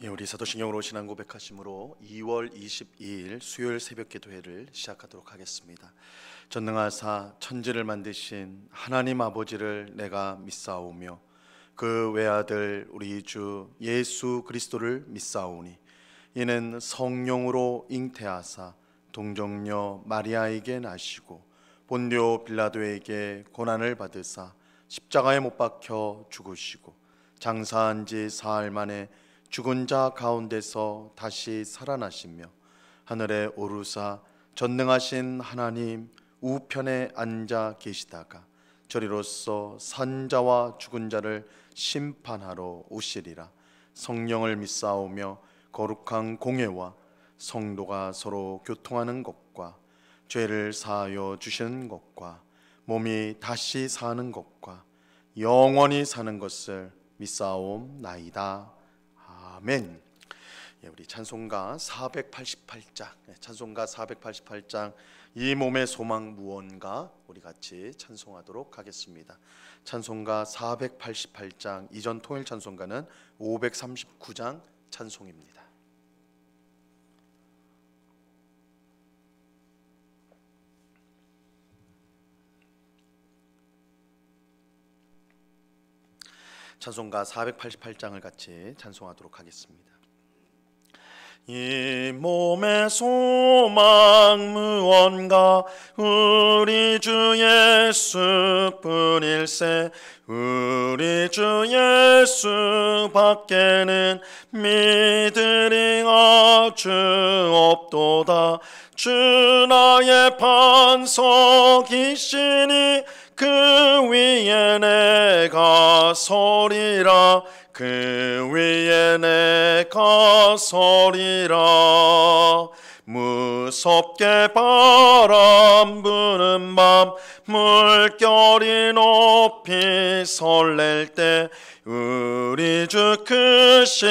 예, 우리 사도신경으로 신앙 고백하심으로 2월 22일 수요일 새벽 기도회를 시작하도록 하겠습니다. 전능하사 천지를 만드신 하나님 아버지를 내가 믿사오며 그 외아들 우리 주 예수 그리스도를 믿사오니 이는 성령으로 잉태하사 동정녀 마리아에게 나시고 본디오 빌라도에게 고난을 받으사 십자가에 못 박혀 죽으시고 장사한 지 사흘 만에 죽은 자 가운데서 다시 살아나시며 하늘에 오르사 전능하신 하나님 우편에 앉아 계시다가 저리로서 산 자와 죽은 자를 심판하러 오시리라. 성령을 믿사오며 거룩한 공회와 성도가 서로 교통하는 것과 죄를 사하여 주시는 것과 몸이 다시 사는 것과 영원히 사는 것을 믿사옵나이다. 아멘. 예, 우리 찬송가 488장, 찬송가 488장 이 몸의 소망 무언가 우리 같이 찬송하도록 하겠습니다. 찬송가 488장, 이전 통일 찬송가는 539장 찬송입니다. 찬송가 488장을 같이 찬송하도록 하겠습니다. 이 몸의 소망 무언가 우리 주 예수뿐일세. 우리 주 예수 밖에는 믿으리 아주 없도다. 주 나의 반석이시니 그 위에 내가 서리라. 그 위에 내가 서리라. 무섭게 바람 부는 밤 물결이 높이 설렐 때 우리 주 크신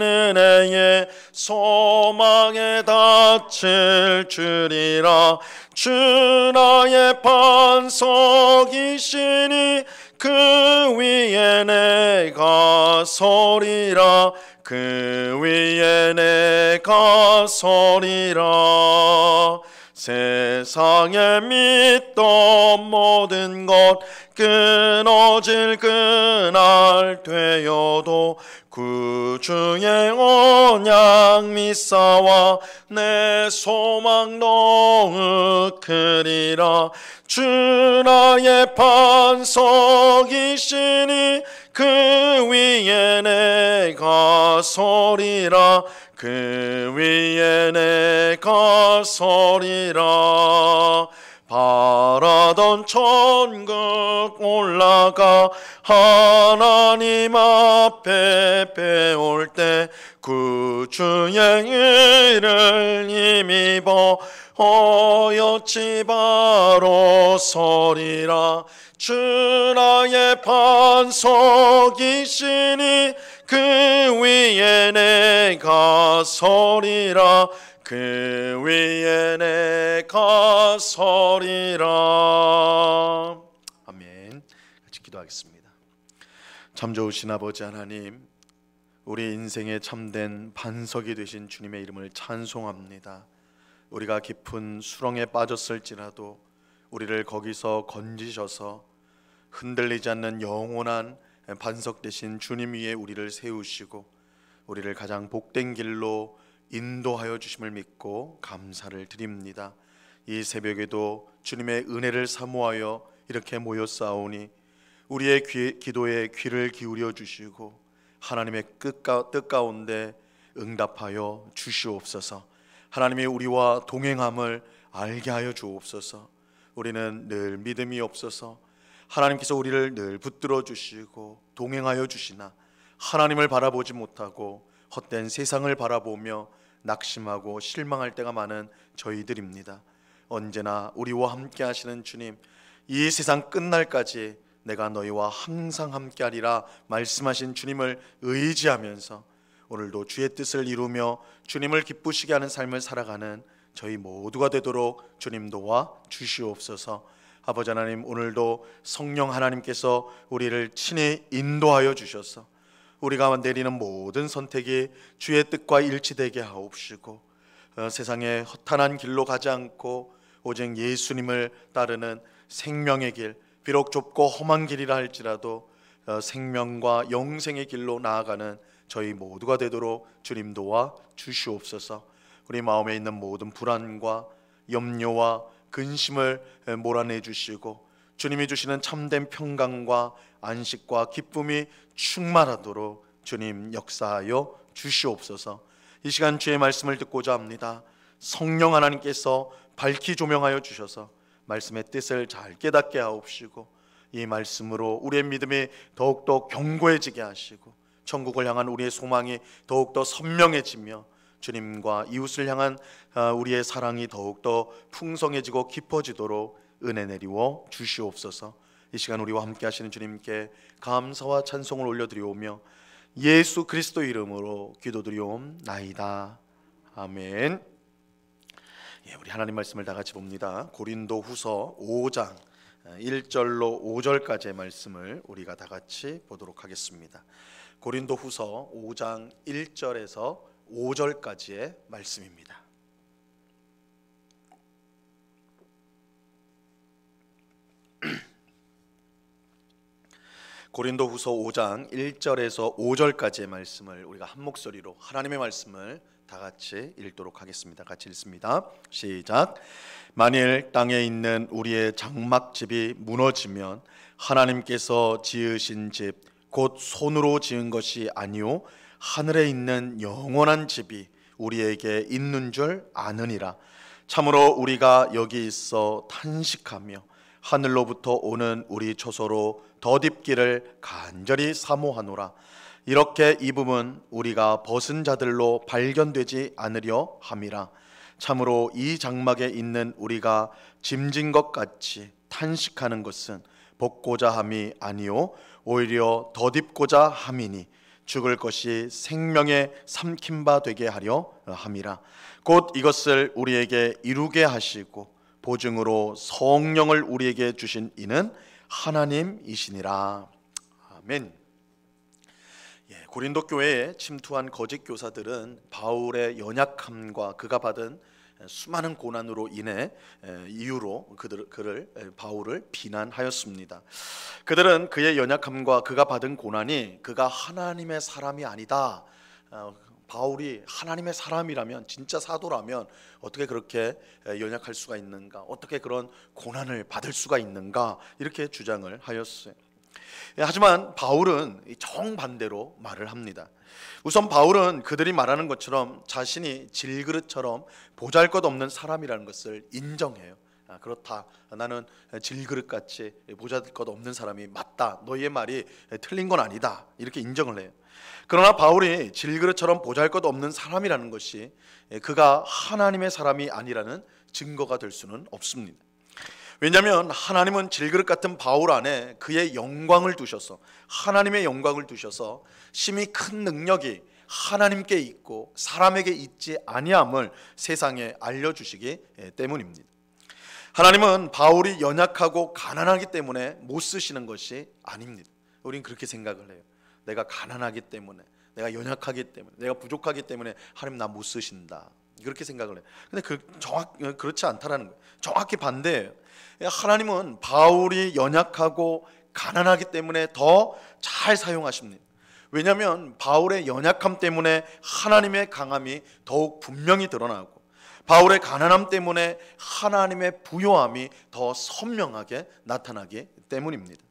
은혜에 소망에 닿칠 줄이라. 주 나의 반석이시니 그 위에 내가 서리라. 그 위에 내가 서리라. 세상에 믿던 모든 것 끊어질 그날 되어도 구주의 언약 믿사와 내 소망 너무 크리라. 주 나의 반석이시니 그 위에 내가 서리라. 그 위에 내가 서리라. 바라던 천국 올라가 하나님 앞에 배울 때 구주의 의를 힘입어 어여치 바로 서리라. 주 나의 반석이시니 그 위에 내가 서리라. 그 위에 내가 서리라. 아멘. 같이 기도하겠습니다. 참 좋으신 아버지 하나님, 우리 인생에 참된 반석이 되신 주님의 이름을 찬송합니다. 우리가 깊은 수렁에 빠졌을지라도 우리를 거기서 건지셔서 흔들리지 않는 영원한 반석 되신 주님 위에 우리를 세우시고 우리를 가장 복된 길로 인도하여 주심을 믿고 감사를 드립니다. 이 새벽에도 주님의 은혜를 사모하여 이렇게 모였사오니 우리의 기도에 귀를 기울여 주시고 하나님의 뜻 가운데 응답하여 주시옵소서. 하나님이 우리와 동행함을 알게 하여 주옵소서. 우리는 늘 믿음이 없어서 하나님께서 우리를 늘 붙들어 주시고 동행하여 주시나 하나님을 바라보지 못하고 헛된 세상을 바라보며 낙심하고 실망할 때가 많은 저희들입니다. 언제나 우리와 함께 하시는 주님, 이 세상 끝날까지 내가 너희와 항상 함께하리라 말씀하신 주님을 의지하면서 오늘도 주의 뜻을 이루며 주님을 기쁘시게 하는 삶을 살아가는 저희 모두가 되도록 주님 도와 주시옵소서. 아버지 하나님, 오늘도 성령 하나님께서 우리를 친히 인도하여 주셔서 우리가 내리는 모든 선택이 주의 뜻과 일치되게 하옵시고, 세상의 허탄한 길로 가지 않고 오직 예수님을 따르는 생명의 길, 비록 좁고 험한 길이라 할지라도 생명과 영생의 길로 나아가는 저희 모두가 되도록 주님 도와 주시옵소서. 우리 마음에 있는 모든 불안과 염려와 근심을 몰아내 주시고, 주님이 주시는 참된 평강과 안식과 기쁨이 충만하도록 주님 역사하여 주시옵소서. 이 시간 주의 말씀을 듣고자 합니다. 성령 하나님께서 밝히 조명하여 주셔서 말씀의 뜻을 잘 깨닫게 하옵시고, 이 말씀으로 우리의 믿음이 더욱더 견고해지게 하시고, 천국을 향한 우리의 소망이 더욱더 선명해지며, 주님과 이웃을 향한 우리의 사랑이 더욱더 풍성해지고 깊어지도록 은혜 내리워 주시옵소서. 이 시간 우리와 함께 하시는 주님께 감사와 찬송을 올려드리오며 예수 그리스도 이름으로 기도드리옵나이다. 아멘. 우리 하나님 말씀을 다 같이 봅니다. 고린도 후서 5장 1절로 5절까지의 말씀을 우리가 다 같이 보도록 하겠습니다. 고린도 후서 5장 1절에서 5절까지의 말씀입니다. 고린도 후서 5장 1절에서 5절까지의 말씀을 우리가 한 목소리로 하나님의 말씀을 다 같이 읽도록 하겠습니다. 같이 읽습니다. 시작. 만일 땅에 있는 우리의 장막집이 무너지면 하나님께서 지으신 집 곧 손으로 지은 것이 아니요 하늘에 있는 영원한 집이 우리에게 있는 줄 아느니라. 참으로 우리가 여기 있어 탄식하며 하늘로부터 오는 우리 초소로 덧입기를 간절히 사모하노라. 이렇게 입음은 우리가 벗은 자들로 발견되지 않으려 함이라. 참으로 이 장막에 있는 우리가 짐진 것 같이 탄식하는 것은 벗고자 함이 아니요 오히려 덧입고자 함이니 죽을 것이 생명에 삼킨 바 되게 하려 함이라. 곧 이것을 우리에게 이루게 하시고 보증으로 성령을 우리에게 주신 이는 하나님이시니라. 아멘. 고린도 교회에 침투한 거짓 교사들은 바울의 연약함과 그가 받은 수많은 고난으로 인해 이유로 바울을 비난하였습니다. 그들은 그의 연약함과 그가 받은 고난이 그가 하나님의 사람이 아니다, 바울이 하나님의 사람이라면, 진짜 사도라면 어떻게 그렇게 연약할 수가 있는가, 어떻게 그런 고난을 받을 수가 있는가, 이렇게 주장을 하였어요. 하지만 바울은 정반대로 말을 합니다. 우선 바울은 그들이 말하는 것처럼 자신이 질그릇처럼 보잘것없는 사람이라는 것을 인정해요. 그렇다, 나는 질그릇같이 보잘것없는 사람이 맞다, 너희의 말이 틀린 건 아니다, 이렇게 인정을 해요. 그러나 바울이 질그릇처럼 보잘것없는 사람이라는 것이 그가 하나님의 사람이 아니라는 증거가 될 수는 없습니다. 왜냐하면 하나님은 질그릇 같은 바울 안에 그의 영광을 두셔서, 하나님의 영광을 두셔서 심히 큰 능력이 하나님께 있고 사람에게 있지 아니함을 세상에 알려주시기 때문입니다. 하나님은 바울이 연약하고 가난하기 때문에 못 쓰시는 것이 아닙니다. 우린 그렇게 생각을 해요. 내가 가난하기 때문에, 내가 연약하기 때문에, 내가 부족하기 때문에 하나님 나 못 쓰신다, 그렇게 생각을 해요. 근데 그렇지 않다라는 거예요. 정확히 반대예요. 하나님은 바울이 연약하고 가난하기 때문에 더 잘 사용하십니다. 왜냐하면 바울의 연약함 때문에 하나님의 강함이 더욱 분명히 드러나고, 바울의 가난함 때문에 하나님의 부요함이 더 선명하게 나타나기 때문입니다.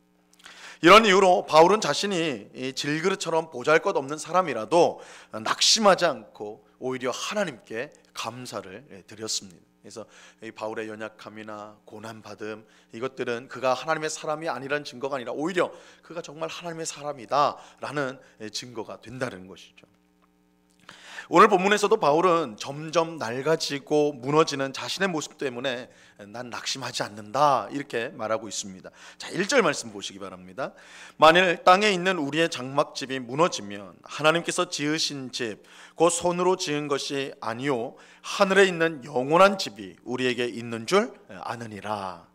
이런 이유로 바울은 자신이 질그릇처럼 보잘것없는 사람이라도 낙심하지 않고 오히려 하나님께 감사를 드렸습니다. 그래서 이 바울의 연약함이나 고난받음, 이것들은 그가 하나님의 사람이 아니라는 증거가 아니라 오히려 그가 정말 하나님의 사람이다라는 증거가 된다는 것이죠. 오늘 본문에서도 바울은 점점 낡아지고 무너지는 자신의 모습 때문에 난 낙심하지 않는다, 이렇게 말하고 있습니다. 자, 1절 말씀 보시기 바랍니다. 만일 땅에 있는 우리의 장막집이 무너지면 하나님께서 지으신 집 곧 손으로 지은 것이 아니요 하늘에 있는 영원한 집이 우리에게 있는 줄 아느니라.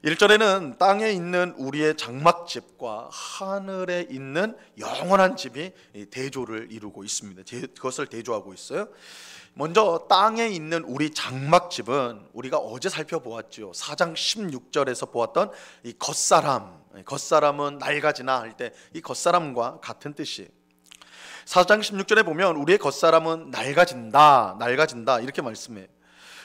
1절에는 땅에 있는 우리의 장막집과 하늘에 있는 영원한 집이 대조를 이루고 있습니다. 그것을 대조하고 있어요. 먼저 땅에 있는 우리 장막집은 우리가 어제 살펴보았죠. 4장 16절에서 보았던 이 겉사람은 낡아지나 할 때 이 겉사람과 같은 뜻이에요. 4장 16절에 보면 우리의 겉사람은 낡아진다 이렇게 말씀해요.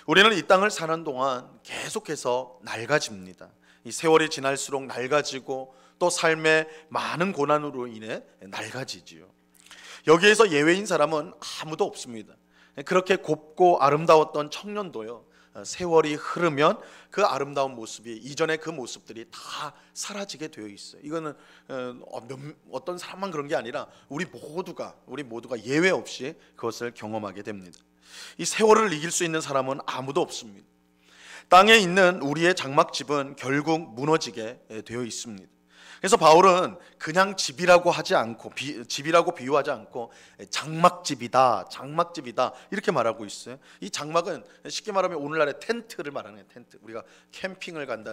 우리는 이 땅을 사는 동안 계속해서 낡아집니다. 이 세월이 지날수록 낡아지고 또 삶의 많은 고난으로 인해 낡아지지요. 여기에서 예외인 사람은 아무도 없습니다. 그렇게 곱고 아름다웠던 청년도요, 세월이 흐르면 그 아름다운 모습이 이전의 그 모습들이 다 사라지게 되어 있어요. 이거는 어떤 사람만 그런 게 아니라 우리 모두가 예외 없이 그것을 경험하게 됩니다. 이 세월을 이길 수 있는 사람은 아무도 없습니다. 땅에 있는 우리의 장막집은 결국 무너지게 되어 있습니다. 그래서 바울은 그냥 집이라고 하지 않고 집이라고 비유하지 않고 장막집이다 이렇게 말하고 있어요. 이 장막은 쉽게 말하면 오늘날의 텐트를 말하는 텐트. 우리가 캠핑을 갈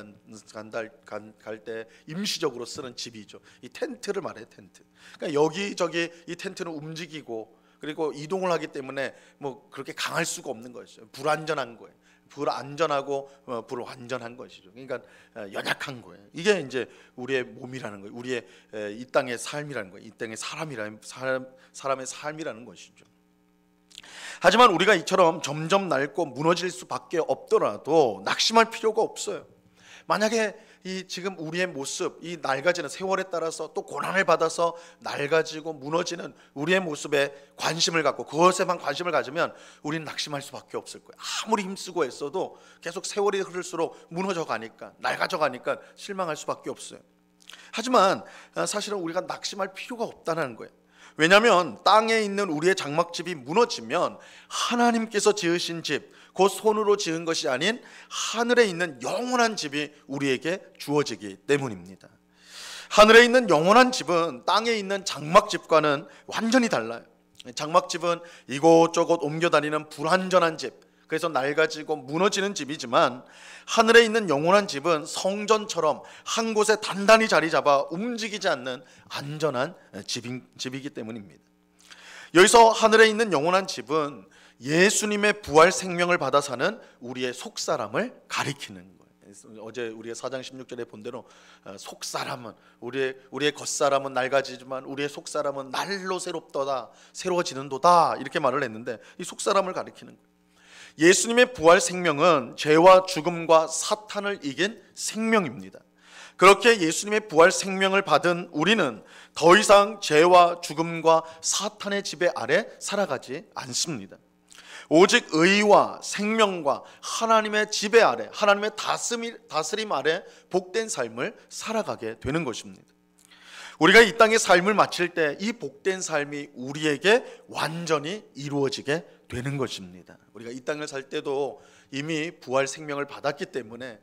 때 임시적으로 쓰는 집이죠. 이 텐트를 말해요. 텐트. 그러니까 여기저기 이 텐트는 움직이고 그리고 이동을 하기 때문에 뭐 그렇게 강할 수가 없는 것이죠. 불안전한 거예요. 불안전하고 불완전한 것이죠. 그러니까 연약한 거예요. 이게 이제 우리의 몸이라는 거예요. 우리의 이 땅의 삶이라는 거예요. 이 땅의 사람의 삶이라는 것이죠. 하지만 우리가 이처럼 점점 낡고 무너질 수밖에 없더라도 낙심할 필요가 없어요. 만약에 이 지금 우리의 모습, 이 낡아지는 세월에 따라서 또 고난을 받아서 낡아지고 무너지는 우리의 모습에 관심을 갖고 그것에만 관심을 가지면 우리는 낙심할 수밖에 없을 거예요. 아무리 힘쓰고 애써도 계속 세월이 흐를수록 무너져 가니까, 낡아져 가니까 실망할 수밖에 없어요. 하지만 사실은 우리가 낙심할 필요가 없다는 거예요. 왜냐하면 땅에 있는 우리의 장막집이 무너지면 하나님께서 지으신 집, 곧 손으로 지은 것이 아닌 하늘에 있는 영원한 집이 우리에게 주어지기 때문입니다. 하늘에 있는 영원한 집은 땅에 있는 장막집과는 완전히 달라요. 장막집은 이곳저곳 옮겨다니는 불완전한 집, 그래서 낡아지고 무너지는 집이지만 하늘에 있는 영원한 집은 성전처럼 한 곳에 단단히 자리 잡아 움직이지 않는 안전한 집이기 때문입니다. 여기서 하늘에 있는 영원한 집은 예수님의 부활 생명을 받아 사는 우리의 속사람을 가리키는 거예요. 어제 우리가 4장 16절에 본 대로 속사람은 우리의 겉사람은 낡아지지만 우리의 속사람은 날로 새로워지는도다 이렇게 말을 했는데 이 속사람을 가리키는 거예요. 예수님의 부활 생명은 죄와 죽음과 사탄을 이긴 생명입니다. 그렇게 예수님의 부활 생명을 받은 우리는 더 이상 죄와 죽음과 사탄의 지배 아래 살아가지 않습니다. 오직 의와 생명과 하나님의 지배 아래, 하나님의 다스림 아래 복된 삶을 살아가게 되는 것입니다. 우리가 이 땅의 삶을 마칠 때 이 복된 삶이 우리에게 완전히 이루어지게 되는 것입니다. 우리가 이 땅을 살 때도 이미 부활 생명을 받았기 때문에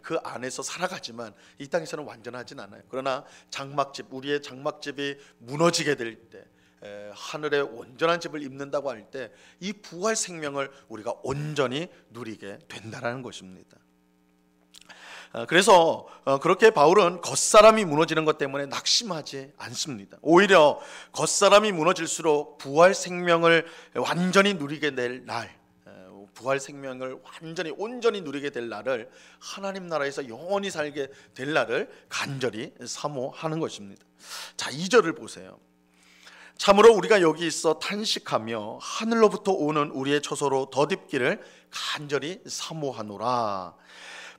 그 안에서 살아가지만 이 땅에서는 완전하진 않아요. 그러나 우리의 장막집이 무너지게 될 때, 하늘의 온전한 집을 입는다고 할 때 이 부활 생명을 우리가 온전히 누리게 된다는 것입니다. 그래서 그렇게 바울은 겉사람이 무너지는 것 때문에 낙심하지 않습니다. 오히려 겉사람이 무너질수록 부활 생명을 완전히 누리게 될 날, 부활 생명을 온전히 누리게 될 날을, 하나님 나라에서 영원히 살게 될 날을 간절히 사모하는 것입니다. 자, 2절을 보세요. 참으로 우리가 여기 있어 탄식하며 하늘로부터 오는 우리의 처소로 덧입기를 간절히 사모하노라.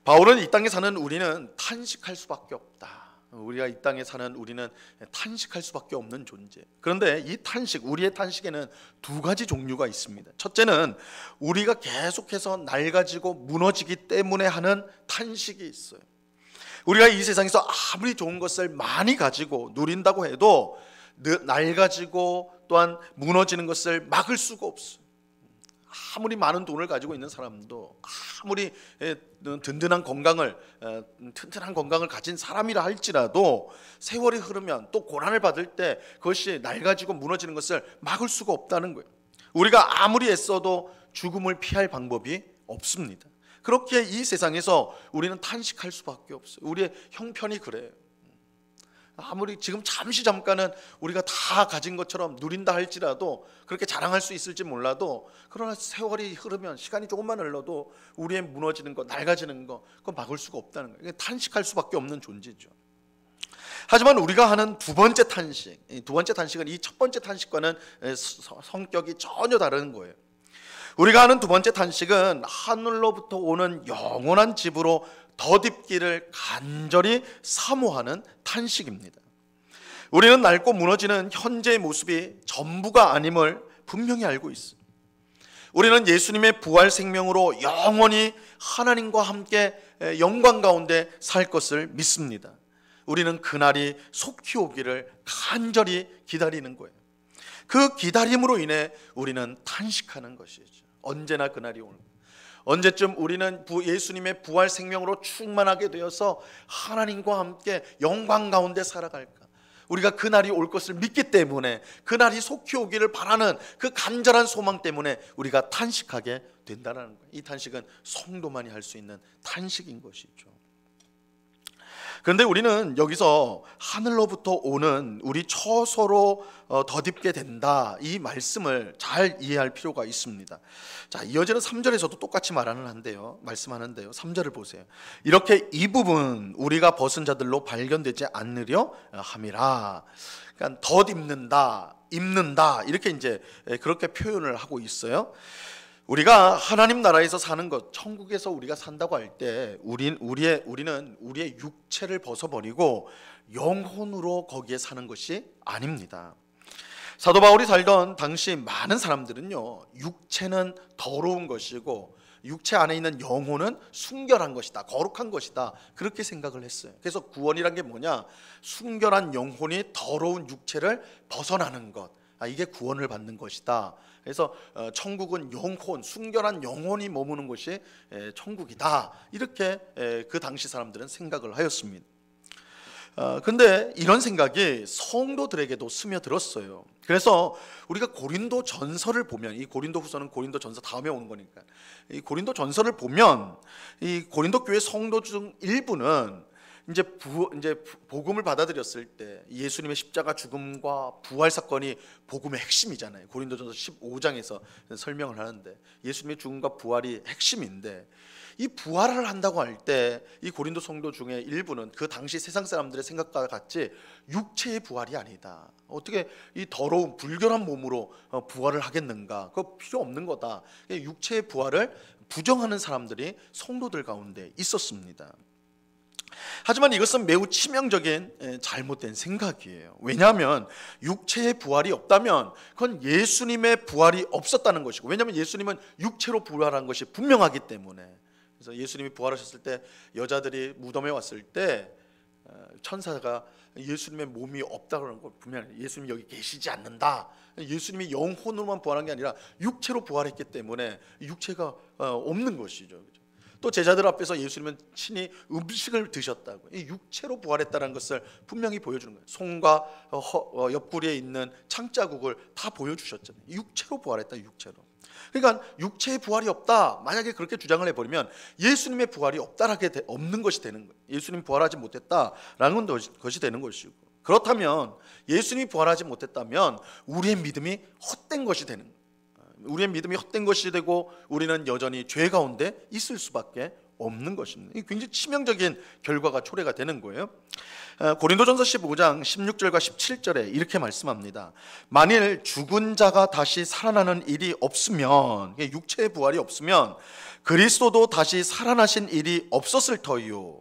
바울은 이 땅에 사는 우리는 탄식할 수밖에 없다. 우리가 이 땅에 사는 우리는 탄식할 수밖에 없는 존재. 그런데 이 우리의 탄식에는 두 가지 종류가 있습니다. 첫째는 우리가 계속해서 낡아지고 무너지기 때문에 하는 탄식이 있어요. 우리가 이 세상에서 아무리 좋은 것을 많이 가지고 누린다고 해도 낡아지고 또한 무너지는 것을 막을 수가 없어요. 아무리 많은 돈을 가지고 있는 사람도, 아무리 튼튼한 건강을 가진 사람이라 할지라도 세월이 흐르면 또 고난을 받을 때 그것이 낡아지고 무너지는 것을 막을 수가 없다는 거예요. 우리가 아무리 애써도 죽음을 피할 방법이 없습니다. 그렇게 이 세상에서 우리는 탄식할 수밖에 없어요. 우리의 형편이 그래요. 아무리 지금 잠깐은 우리가 다 가진 것처럼 누린다 할지라도, 그렇게 자랑할 수 있을지 몰라도, 그러나 세월이 흐르면, 시간이 조금만 흘러도 우리의 무너지는 것, 낡아지는 것, 그거 막을 수가 없다는 거예요. 탄식할 수밖에 없는 존재죠. 하지만 우리가 하는 두 번째 탄식, 두 번째 탄식은 이 첫 번째 탄식과는 성격이 전혀 다른 거예요. 우리가 하는 두 번째 탄식은 하늘로부터 오는 영원한 집으로 덧입기를 간절히 사모하는 탄식입니다. 우리는 낡고 무너지는 현재의 모습이 전부가 아님을 분명히 알고 있습니다. 우리는 예수님의 부활 생명으로 영원히 하나님과 함께 영광 가운데 살 것을 믿습니다. 우리는 그날이 속히 오기를 간절히 기다리는 거예요. 그 기다림으로 인해 우리는 탄식하는 것이죠. 언제나 그날이 오는 거예요. 언제쯤 우리는 예수님의 부활 생명으로 충만하게 되어서 하나님과 함께 영광 가운데 살아갈까? 우리가 그날이 올 것을 믿기 때문에, 그날이 속히 오기를 바라는 그 간절한 소망 때문에 우리가 탄식하게 된다는 거예요. 이 탄식은 성도만이 할 수 있는 탄식인 것이죠. 그런데 우리는 여기서 하늘로부터 오는 우리 처소로 덧입게 된다, 이 말씀을 잘 이해할 필요가 있습니다. 자, 이어지는 3절에서도 똑같이 말씀하는데요. 3절을 보세요. 이렇게 이 부분 우리가 벗은 자들로 발견되지 않으려 함이라. 그러니까 덧입는다, 입는다, 이렇게 이제 그렇게 표현을 하고 있어요. 우리가 하나님 나라에서 사는 것, 천국에서 우리가 산다고 할 때 우리는 우리의 육체를 벗어버리고 영혼으로 거기에 사는 것이 아닙니다. 사도 바울이 살던 당시 많은 사람들은요, 육체는 더러운 것이고 육체 안에 있는 영혼은 순결한 것이다, 거룩한 것이다, 그렇게 생각을 했어요. 그래서 구원이란 게 뭐냐? 순결한 영혼이 더러운 육체를 벗어나는 것, 이게 구원을 받는 것이다. 그래서 천국은 영혼, 순결한 영혼이 머무는 곳이 천국이다, 이렇게 그 당시 사람들은 생각을 하였습니다. 근데 이런 생각이 성도들에게도 스며들었어요. 그래서 우리가 고린도 전서를 보면, 이 고린도 후서는 고린도 전서 다음에 오는 거니까, 이 고린도 전서를 보면 이 고린도 교회 성도 중 일부는 이제 복음을 받아들였을 때 예수님의 십자가 죽음과 부활 사건이 복음의 핵심이잖아요. 고린도전서 15장에서 설명을 하는데 예수님의 죽음과 부활이 핵심인데, 이 부활을 한다고 할 때 이 고린도 성도 중에 일부는 그 당시 세상 사람들의 생각과 같이 육체의 부활이 아니다, 어떻게 이 더러운 불결한 몸으로 부활을 하겠는가, 그거 필요 없는 거다, 육체의 부활을 부정하는 사람들이 성도들 가운데 있었습니다. 하지만 이것은 매우 치명적인 잘못된 생각이에요. 왜냐하면 육체의 부활이 없다면 그건 예수님의 부활이 없었다는 것이고, 왜냐하면 예수님은 육체로 부활한 것이 분명하기 때문에. 그래서 예수님이 부활하셨을 때 여자들이 무덤에 왔을 때 천사가 예수님의 몸이 없다고 하는 거 분명히, 예수님이 여기 계시지 않는다, 예수님이 영혼으로만 부활한 게 아니라 육체로 부활했기 때문에 육체가 없는 것이죠. 또 제자들 앞에서 예수님은 친히 음식을 드셨다고, 이 육체로 부활했다는 것을 분명히 보여주는 거예요. 손과 옆구리에 있는 창자국을 다 보여주셨잖아요. 육체로 부활했다, 육체로. 그러니까 육체의 부활이 없다, 만약에 그렇게 주장을 해버리면 예수님의 부활이 없는 것이 되는 거예요. 예수님 부활하지 못했다라는 것이 되는 것이고, 그렇다면 예수님이 부활하지 못했다면 우리의 믿음이 헛된 것이 되는 거예요. 우리의 믿음이 헛된 것이 되고 우리는 여전히 죄 가운데 있을 수밖에 없는 것입니다. 굉장히 치명적인 결과가 초래가 되는 거예요. 고린도전서 15장 16절과 17절에 이렇게 말씀합니다. 만일 죽은 자가 다시 살아나는 일이 없으면, 육체의 부활이 없으면 그리스도도 다시 살아나신 일이 없었을 터이요,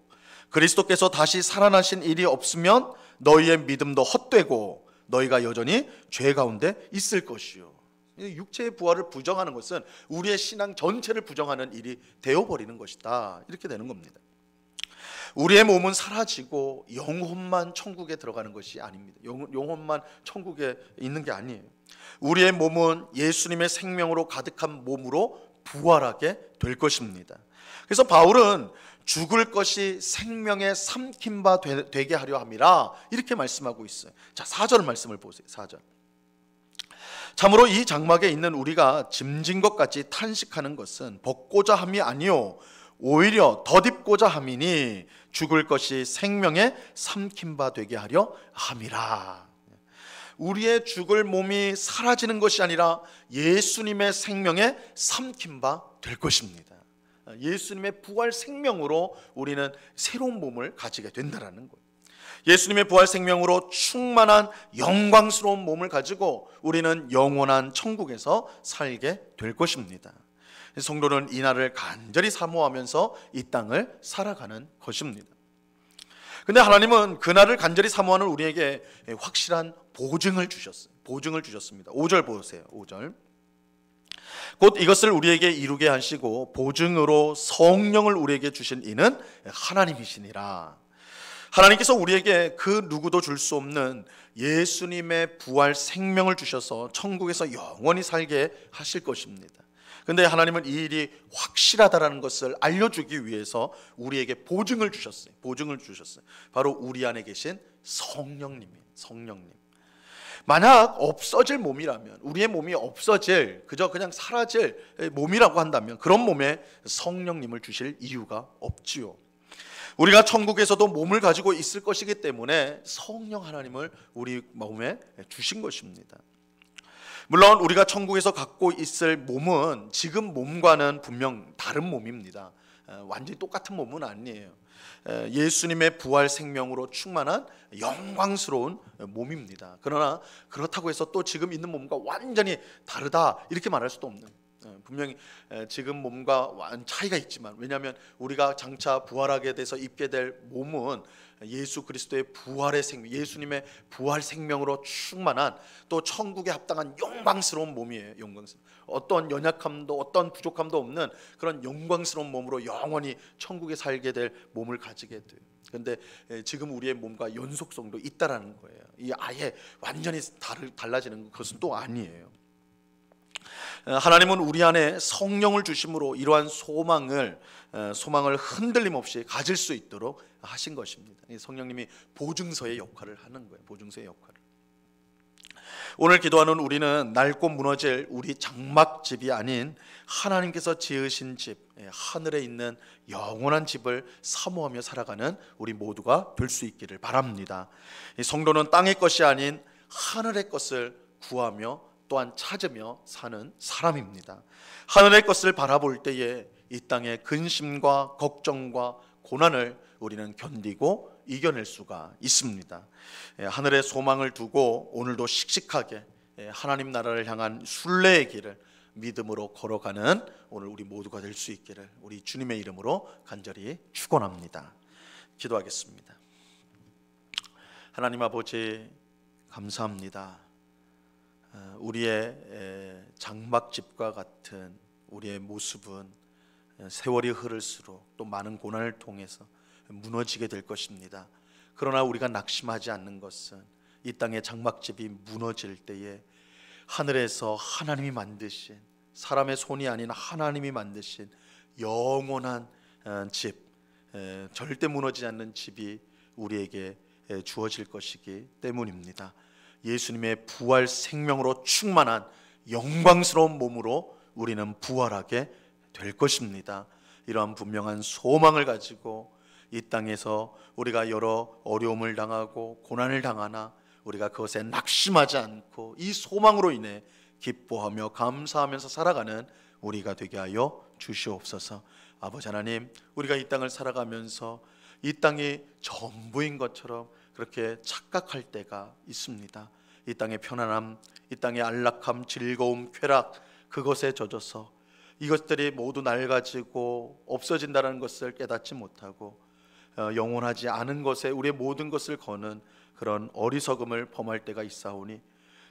그리스도께서 다시 살아나신 일이 없으면 너희의 믿음도 헛되고 너희가 여전히 죄 가운데 있을 것이요. 육체의 부활을 부정하는 것은 우리의 신앙 전체를 부정하는 일이 되어버리는 것이다, 이렇게 되는 겁니다. 우리의 몸은 사라지고 영혼만 천국에 들어가는 것이 아닙니다. 영혼만 천국에 있는 게 아니에요. 우리의 몸은 예수님의 생명으로 가득한 몸으로 부활하게 될 것입니다. 그래서 바울은 죽을 것이 생명의 삼킨 바 되게 하려 함이라, 이렇게 말씀하고 있어요. 자, 4절 말씀을 보세요. 4절. 참으로 이 장막에 있는 우리가 짐진 것 같이 탄식하는 것은 벗고자 함이 아니요 오히려 덧입고자 함이니 죽을 것이 생명의 삼킨 바 되게 하려 함이라. 우리의 죽을 몸이 사라지는 것이 아니라 예수님의 생명에 삼킨 바 될 것입니다. 예수님의 부활 생명으로 우리는 새로운 몸을 가지게 된다는 거예요. 예수님의 부활 생명으로 충만한 영광스러운 몸을 가지고 우리는 영원한 천국에서 살게 될 것입니다. 성도는 이 날을 간절히 사모하면서 이 땅을 살아가는 것입니다. 근데 하나님은 그 날을 간절히 사모하는 우리에게 확실한 보증을 주셨어요. 보증을 주셨습니다. 5절 보세요. 5절. 곧 이것을 우리에게 이루게 하시고 보증으로 성령을 우리에게 주신 이는 하나님이시니라. 하나님께서 우리에게 그 누구도 줄 수 없는 예수님의 부활 생명을 주셔서 천국에서 영원히 살게 하실 것입니다. 근데 하나님은 이 일이 확실하다라는 것을 알려주기 위해서 우리에게 보증을 주셨어요. 보증을 주셨어요. 바로 우리 안에 계신 성령님이에요. 성령님. 만약 없어질 몸이라면, 우리의 몸이 없어질, 그냥 사라질 몸이라고 한다면 그런 몸에 성령님을 주실 이유가 없지요. 우리가 천국에서도 몸을 가지고 있을 것이기 때문에 성령 하나님을 우리 몸에 주신 것입니다. 물론 우리가 천국에서 갖고 있을 몸은 지금 몸과는 분명 다른 몸입니다. 완전히 똑같은 몸은 아니에요. 예수님의 부활 생명으로 충만한 영광스러운 몸입니다. 그러나 그렇다고 해서 또 지금 있는 몸과 완전히 다르다 이렇게 말할 수도 없는, 분명히 지금 몸과 차이가 있지만, 왜냐하면 우리가 장차 부활하게 돼서 입게 될 몸은 예수 그리스도의 부활의 생명, 예수님의 부활 생명으로 충만한 또 천국에 합당한 영광스러운 몸이에요. 영광스러운, 어떤 연약함도 어떤 부족함도 없는 그런 영광스러운 몸으로 영원히 천국에 살게 될 몸을 가지게 돼요. 그런데 지금 우리의 몸과 연속성도 있다라는 거예요. 이 아예 완전히 달라지는 것은 또 아니에요. 하나님은 우리 안에 성령을 주심으로 이러한 소망을 흔들림 없이 가질 수 있도록 하신 것입니다. 성령님이 보증서의 역할을 하는 거예요. 보증서의 역할을. 오늘 기도하는 우리는 낡고 무너질 우리 장막집이 아닌 하나님께서 지으신 집, 하늘에 있는 영원한 집을 사모하며 살아가는 우리 모두가 될 수 있기를 바랍니다. 성도는 땅의 것이 아닌 하늘의 것을 구하며 또한 찾으며 사는 사람입니다. 하늘의 것을 바라볼 때에 이 땅의 근심과 걱정과 고난을 우리는 견디고 이겨낼 수가 있습니다. 하늘의 소망을 두고 오늘도 씩씩하게 하나님 나라를 향한 순례의 길을 믿음으로 걸어가는 오늘 우리 모두가 될 수 있기를 우리 주님의 이름으로 간절히 축원합니다. 기도하겠습니다. 하나님 아버지, 감사합니다. 우리의 장막집과 같은 우리의 모습은 세월이 흐를수록 또 많은 고난을 통해서 무너지게 될 것입니다. 그러나 우리가 낙심하지 않는 것은 이 땅의 장막집이 무너질 때에 하늘에서 하나님이 만드신, 사람의 손이 아닌 하나님이 만드신 영원한 집, 절대 무너지지 않는 집이 우리에게 주어질 것이기 때문입니다. 예수님의 부활 생명으로 충만한 영광스러운 몸으로 우리는 부활하게 될 것입니다. 이러한 분명한 소망을 가지고 이 땅에서 우리가 여러 어려움을 당하고 고난을 당하나 우리가 그것에 낙심하지 않고 이 소망으로 인해 기뻐하며 감사하면서 살아가는 우리가 되게 하여 주시옵소서. 아버지 하나님, 우리가 이 땅을 살아가면서 이 땅이 전부인 것처럼 그렇게 착각할 때가 있습니다. 이 땅의 편안함, 이 땅의 안락함, 즐거움, 쾌락, 그것에 젖어서 이것들이 모두 낡아지고 없어진다는 것을 깨닫지 못하고 영원하지 않은 것에 우리의 모든 것을 거는 그런 어리석음을 범할 때가 있사오니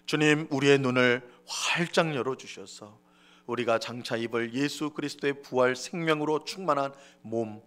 주님, 우리의 눈을 활짝 열어주셔서 우리가 장차 입을 예수 그리스도의 부활 생명으로 충만한 몸,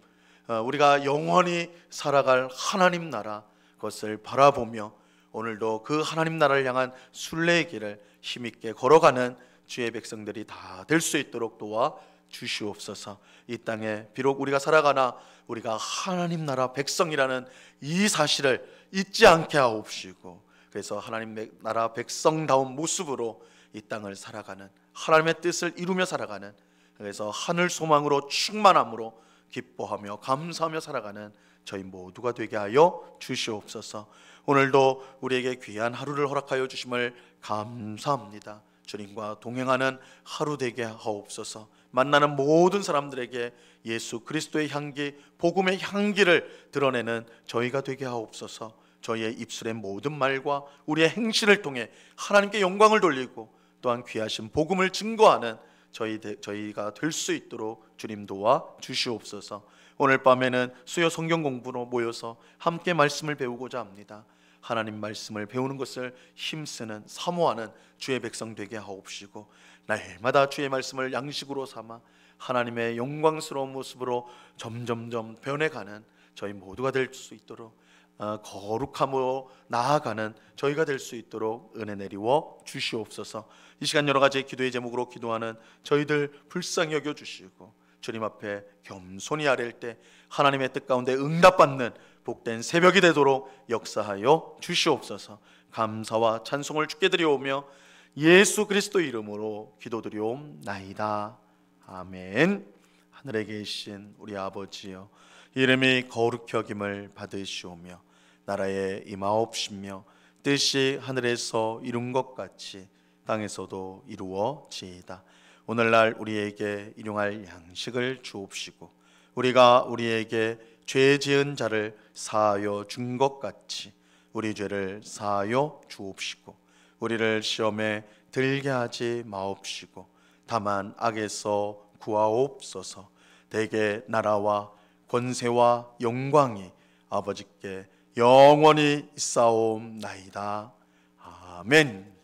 우리가 영원히 살아갈 하나님 나라, 그것을 바라보며 오늘도 그 하나님 나라를 향한 순례의 길을 힘있게 걸어가는 주의 백성들이 다 될 수 있도록 도와 주시옵소서. 이 땅에 비록 우리가 살아가나 우리가 하나님 나라 백성이라는 이 사실을 잊지 않게 하옵시고, 그래서 하나님 나라 백성다운 모습으로 이 땅을 살아가는, 하나님의 뜻을 이루며 살아가는, 그래서 하늘 소망으로 충만함으로 기뻐하며 감사하며 살아가는 저희 모두가 되게 하여 주시옵소서. 오늘도 우리에게 귀한 하루를 허락하여 주심을 감사합니다. 주님과 동행하는 하루 되게 하옵소서. 만나는 모든 사람들에게 예수 그리스도의 향기, 복음의 향기를 드러내는 저희가 되게 하옵소서. 저희의 입술의 모든 말과 우리의 행실을 통해 하나님께 영광을 돌리고 또한 귀하신 복음을 증거하는 저희가 될 수 있도록 주님 도와 주시옵소서. 오늘 밤에는 수요 성경 공부로 모여서 함께 말씀을 배우고자 합니다. 하나님 말씀을 배우는 것을 힘쓰는 사모하는 주의 백성 되게 하옵시고, 날마다 주의 말씀을 양식으로 삼아 하나님의 영광스러운 모습으로 점점점 변해가는 저희 모두가 될 수 있도록, 거룩함으로 나아가는 저희가 될 수 있도록 은혜 내리워 주시옵소서. 이 시간 여러 가지 기도의 제목으로 기도하는 저희들 불쌍히 여겨 주시고, 주님 앞에 겸손히 아랠 때 하나님의 뜻 가운데 응답받는 복된 새벽이 되도록 역사하여 주시옵소서. 감사와 찬송을 주께 드려오며 예수 그리스도 이름으로 기도드리옵나이다. 아멘. 하늘에 계신 우리 아버지여, 이름이 거룩히 여김을 받으시오며 나라에 임하옵시며 뜻이 하늘에서 이룬 것 같이 땅에서도 이루어지이다. 오늘날 우리에게 일용할 양식을 주옵시고, 우리가 우리에게 죄 지은 자를 사하여 준 것 같이 우리 죄를 사하여 주옵시고, 우리를 시험에 들게 하지 마옵시고 다만 악에서 구하옵소서. 대개 나라와 권세와 영광이 아버지께 영원히 있사옵나이다. 아멘.